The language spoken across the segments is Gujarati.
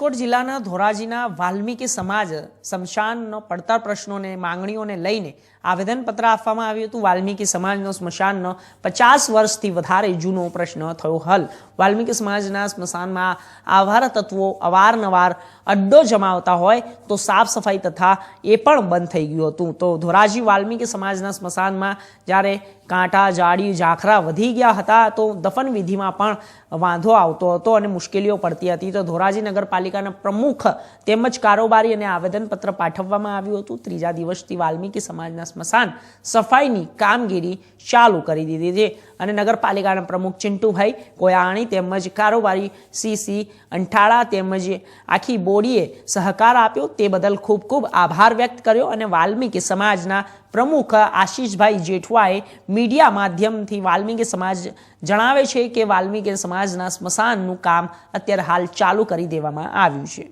રાજકોટ જિલ્લાના ધોરાજીના વાલ્મીકી સમાજ સ્મશાનનો પડતર પ્રશ્નોને માંગણીઓને લઈને આવેદનપત્ર આપવામાં આવ્યું હતું। વાલ્મીકી સમાજનો સ્મશાનનો 50 વર્ષથી વધારે જૂનો પ્રશ્ન થયો હલ। વાલ્મીકી સમાજના સ્મશાનમાં આવારા તત્વો અવારનવાર અડ્ડો જમાવતા હોય તો સાફ સફાઈ તથા એ પણ બંધ થઈ ગયું હતું। તો ધોરાજી વાલ્મીકી સમાજના સ્મશાનમાં જ્યારે કાંટા જાડી ઝાખરા વધી ગયા હતા તો દફન વિધિમાં પણ વાંધો આવતો હતો અને મુશ્કેલીઓ પડતી હતી। તો ધોરાજી નગરપાલિકાના પ્રમુખ તેમજ કારોબારી અને આવેદનપત્ર પાઠવવામાં આવ્યું હતું। ત્રીજા દિવસથી વાલ્મીકી સમાજના સ્મશાન સફાઈની કામગીરી ચાલુ કરી દીધી છે અને નગરપાલિકાના પ્રમુખ ચિંટુભાઈ કોયાણી તેમજ કારોબારી સીસી અંઠાળા તેમજ આખી બોડીએ સહકાર આપ્યો તે બદલ ખૂબ ખૂબ આભાર વ્યક્ત કર્યો। અને વાલ્મીકી સમાજના પ્રમુખ આશીષભાઈ જેઠવાએ મીડિયા માધ્યમથી વાલ્મીકી સમાજ જણાવે છે કે વાલ્મીકી સમાજના સ્મશાનનું કામ અત્યારે હાલ ચાલુ કરી દેવામાં આવ્યું છે।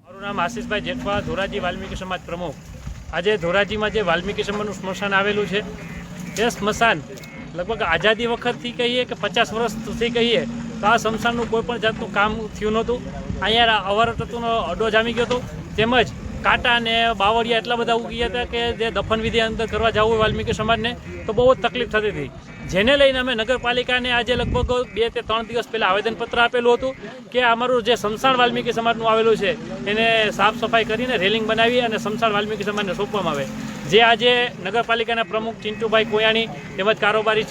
મારું નામ આશીષભાઈ જેઠવા, ધોરાજી વાલ્મીકી સમાજ પ્રમુખ। આજે ધોરાજીમાં જે વાલ્મીકી સમાજનું સ્મશાન આવેલું છે એ સ્મશાન લગભગ આઝાદી વખતથી કહીએ કે 50 વર્ષથી કહીએ તો આ સ્મશાનનું કોઈ પણ જાતનું કામ થયું નહોતું। અહીંયા અવારા તત્વોનો અડ્ડો જામી ગયો હતો, તેમજ કાંટા અને બાવળિયા એટલા બધા ઉગી ગયા હતા કે જે દફન વિધિ અંદર કરવા જવું હોય વાલ્મીકી સમાજને તો બહુ જ તકલીફ થતી હતી, જેને લઈને અમે નગરપાલિકાને આજે લગભગ 2 કે 3 દિવસ પહેલાં આવેદનપત્ર આપેલું હતું કે અમારું જે સ્મશાન વાલ્મીકી સમાજનું આવેલું છે એને સાફ સફાઈ કરીને રેલિંગ બનાવી અને સ્મશાન વાલ્મીકી સમાજને સોંપવામાં આવે। જે આજે નગરપાલિકાના પ્રમુખ ચિંટુભાઈ કોયાણી તેમજ કારોબારી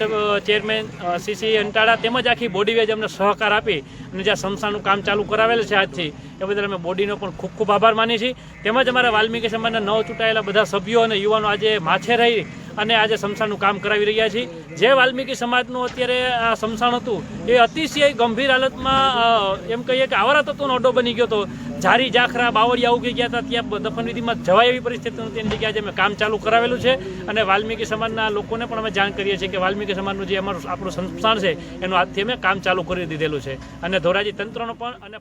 ચેરમેન સીસી અંટાળા તેમજ આખી બોડી વેજ અમને સહકાર આપી અને જ્યાં સ્મશાનનું કામ ચાલુ કરાવેલું છે આજથી એ બદલ અમે બોડીનો પણ ખૂબ ખૂબ આભાર માનીએ છીએ। તેમજ અમારા વાલ્મીકી સમાજના નવ ચૂંટાયેલા બધા સભ્યો અને યુવાનો આજે માથે રહી અને આજે સ્મશાનનું કામ કરાવી રહ્યા છીએ। જે વાલ્મીકી સમાજનું અત્યારે આ સ્મશાન હતું એ અતિશય ગંભીર હાલતમાં એમ કહીએ કે આવારા તત્વોનો અડ્ડો બની ગયો હતો, ઝારી ઝાખરા બાવળિયા ઉગી ગયા હતા, ત્યાં દફન વિધિમાં જવાય એવી પરિસ્થિતિ હતી। એની જગ્યાએ અમે કામ ચાલુ કરાવેલું છે અને વાલ્મીકી સમાજના લોકોને પણ અમે જાણ કરીએ છીએ કે વાલ્મીકી સમાજનું જે આપણું સ્મશાન છે એનું આજથી અમે કામ ચાલુ કરી દીધેલું છે અને ધોરાજી તંત્રનો પણ અને